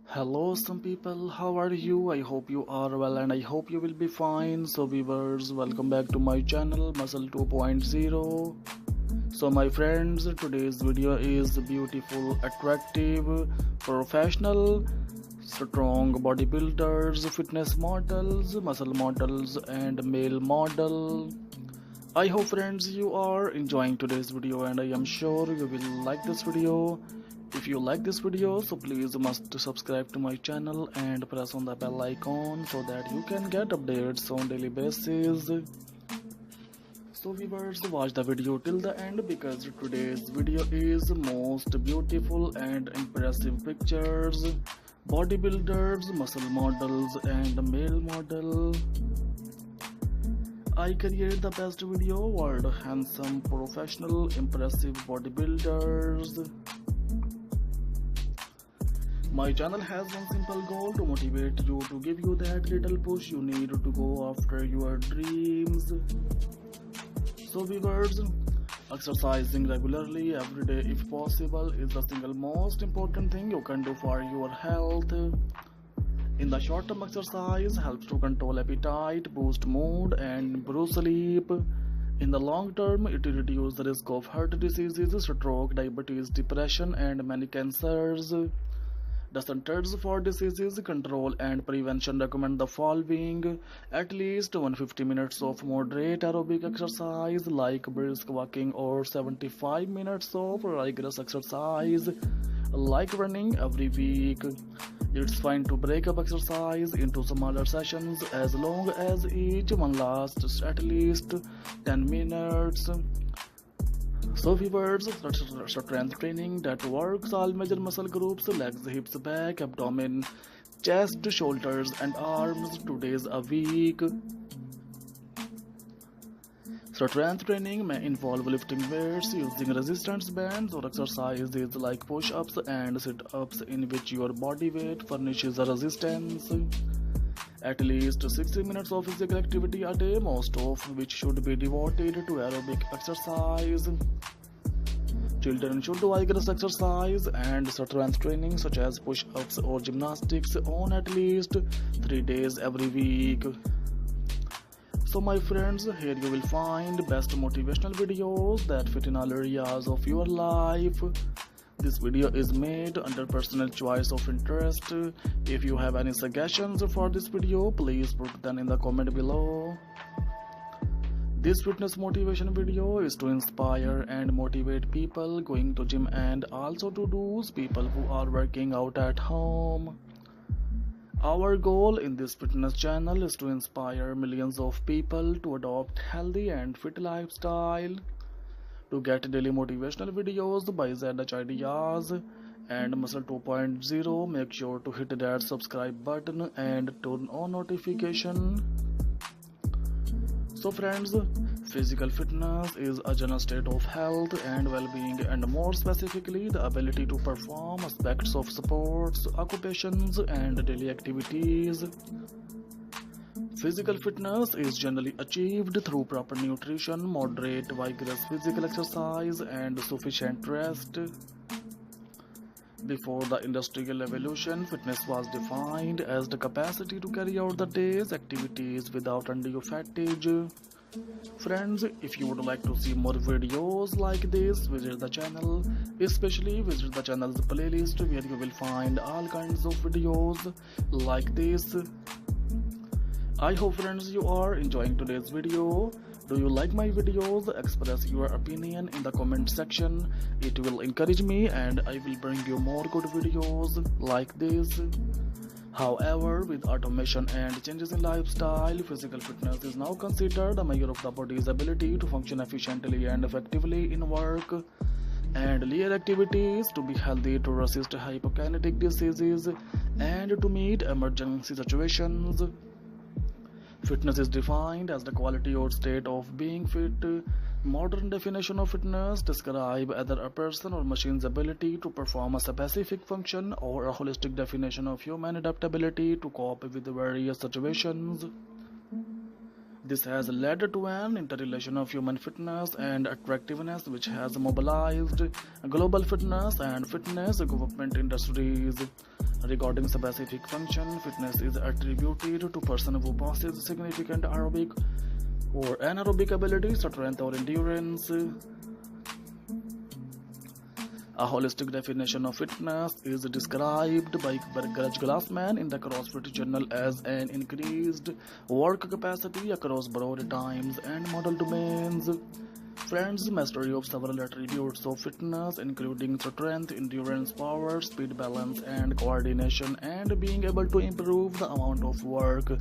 Hello, some people. How are you? I hope you are well and I hope you will be fine. So, viewers, welcome back to my channel Muscle 2.0. So, my friends, today's video is beautiful, attractive, professional, strong bodybuilders, fitness models, muscle models, and male model. I hope, friends, you are enjoying today's video, and I am sure you will like this video. If you like this video, so please must subscribe to my channel and press on the bell icon so that you can get updates on daily basis. So viewers, watch the video till the end because today's video is most beautiful and impressive pictures, bodybuilders, muscle models, and male model. I create the best video world, handsome, professional, impressive bodybuilders. My channel has one simple goal to motivate you, to give you that little push you need to go after your dreams. So viewers, exercising regularly every day if possible is the single most important thing you can do for your health. In the short term, exercise helps to control appetite, boost mood, and improve sleep. In the long term, it reduces the risk of heart diseases, stroke, diabetes, depression, and many cancers. The Centers for Disease Control and Prevention recommend the following: at least 150 minutes of moderate aerobic exercise like brisk walking or 75 minutes of rigorous exercise like running every week. It's fine to break up exercise into smaller sessions as long as each one lasts at least 10 minutes. So viewers, strength training that works all major muscle groups: legs, hips, back, abdomen, chest, shoulders, and arms 2 days a week. Strength training may involve lifting weights, using resistance bands, or exercises like push-ups and sit-ups in which your body weight furnishes a resistance. At least 60 minutes of physical activity a day, most of which should be devoted to aerobic exercise. Children should do vigorous exercise and strength training such as push-ups or gymnastics on at least 3 days every week. So my friends, here you will find best motivational videos that fit in all areas of your life. This video is made under personal choice of interest. If you have any suggestions for this video, please put them in the comment below. This fitness motivation video is to inspire and motivate people going to gym and also to those people who are working out at home. Our goal in this fitness channel is to inspire millions of people to adopt healthy and fit lifestyle. To get daily motivational videos by ZH Ideas and Muscle 2.0, make sure to hit that subscribe button and turn on notification. So friends, physical fitness is a general state of health and well-being, and more specifically the ability to perform aspects of sports, occupations, and daily activities. Physical fitness is generally achieved through proper nutrition, moderate vigorous physical exercise, and sufficient rest. Before the industrial revolution, fitness was defined as the capacity to carry out the day's activities without undue fatigue. Friends, if you would like to see more videos like this, visit the channel. Especially visit the channel's playlist where you will find all kinds of videos like this. I hope friends you are enjoying today's video. Do you like my videos? Express your opinion in the comment section. It will encourage me and I will bring you more good videos like this. However, with automation and changes in lifestyle, physical fitness is now considered a measure of the body's ability to function efficiently and effectively in work and leisure activities, to be healthy, to resist hypokinetic diseases, and to meet emergency situations. Fitness is defined as the quality or state of being fit. Modern definition of fitness describe either a person or machine's ability to perform a specific function, or a holistic definition of human adaptability to cope with various situations. This has led to an interrelation of human fitness and attractiveness, which has mobilized global fitness and fitness equipment industries. Regarding specific function, fitness is attributed to person who possesses significant aerobic or anaerobic ability, strength or endurance. A holistic definition of fitness is described by Greg Glassman in the CrossFit Journal as an increased work capacity across broad times and model domains. Friends, mastery of several attributes of fitness, including strength, endurance, power, speed, balance, and coordination, and being able to improve the amount of work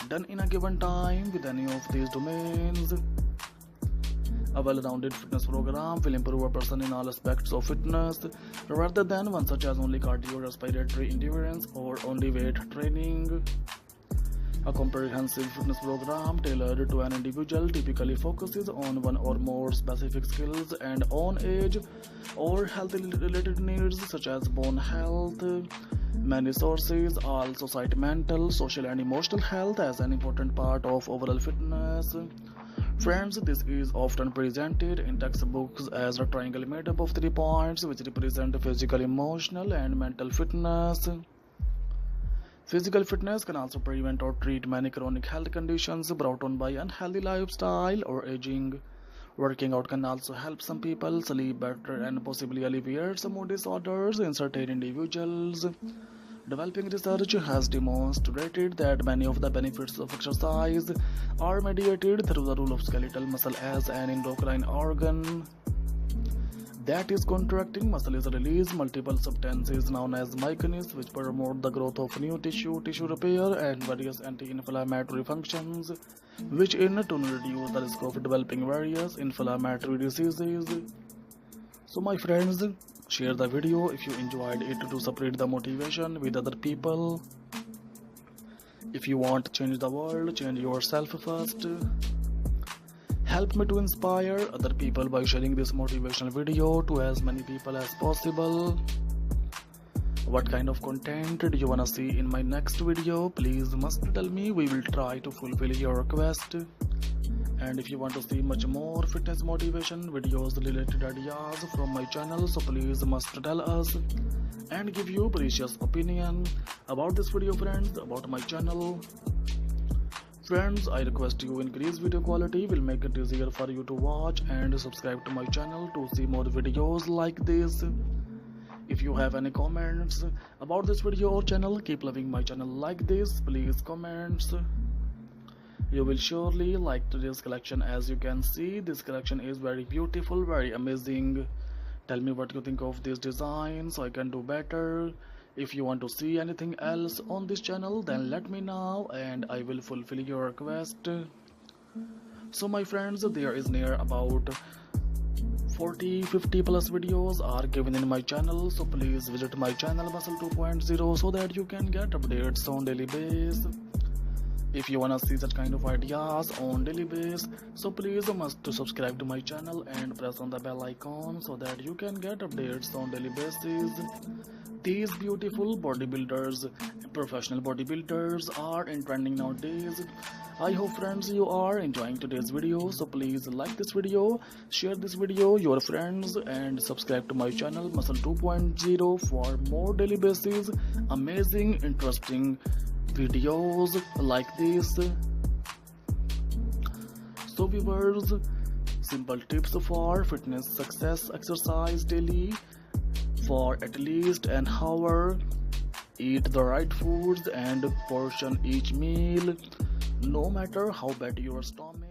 done in a given time with any of these domains. A well-rounded fitness program will improve a person in all aspects of fitness, rather than one such as only cardiorespiratory endurance or only weight training. A comprehensive fitness program tailored to an individual typically focuses on one or more specific skills and on age or health-related needs such as bone health. Many sources also cite mental, social, and emotional health as an important part of overall fitness. Friends, this is often presented in textbooks as a triangle made up of 3 points which represent physical, emotional, and mental fitness. Physical fitness can also prevent or treat many chronic health conditions brought on by unhealthy lifestyle or aging. Working out can also help some people sleep better and possibly alleviate some mood disorders in certain individuals. Developing research has demonstrated that many of the benefits of exercise are mediated through the role of skeletal muscle as an endocrine organ that is contracting. Muscle is release multiple substances known as myokines which promote the growth of new tissue repair, and various anti-inflammatory functions, which in turn reduce the risk of developing various inflammatory diseases. So my friends, share the video if you enjoyed it to spread the motivation with other people. If you want to change the world, change yourself first. Help me to inspire other people by sharing this motivational video to as many people as possible. What kind of content do you wanna see in my next video? Please must tell me. We will try to fulfill your request. And if you want to see much more fitness motivation videos related ideas from my channel, so please must tell us and give your precious opinion about this video, friends, about my channel. Friends, I request you increase video quality, will make it easier for you to watch, and subscribe to my channel to see more videos like this. If you have any comments about this video or channel, keep loving my channel like this, please comments. You will surely like today's collection. As you can see, this collection is very beautiful, very amazing. Tell me what you think of this design so I can do better. If you want to see anything else on this channel, then let me know and I will fulfill your request. So my friends, there is near about 40-50 plus videos are given in my channel, so please visit my channel Muscle 2.0 so that you can get updates on daily basis. If you wanna see such kind of ideas on daily basis, so please must to subscribe to my channel and press on the bell icon so that you can get updates on daily basis. These beautiful bodybuilders, professional bodybuilders are in trending nowadays. I hope friends you are enjoying today's video, so please like this video, share this video your friends, and subscribe to my channel Muscle 2.0 for more daily basis amazing interesting videos like this. So viewers, simple tips for fitness success: exercise daily for at least an hour, eat the right foods and portion each meal, no matter how bad your stomach.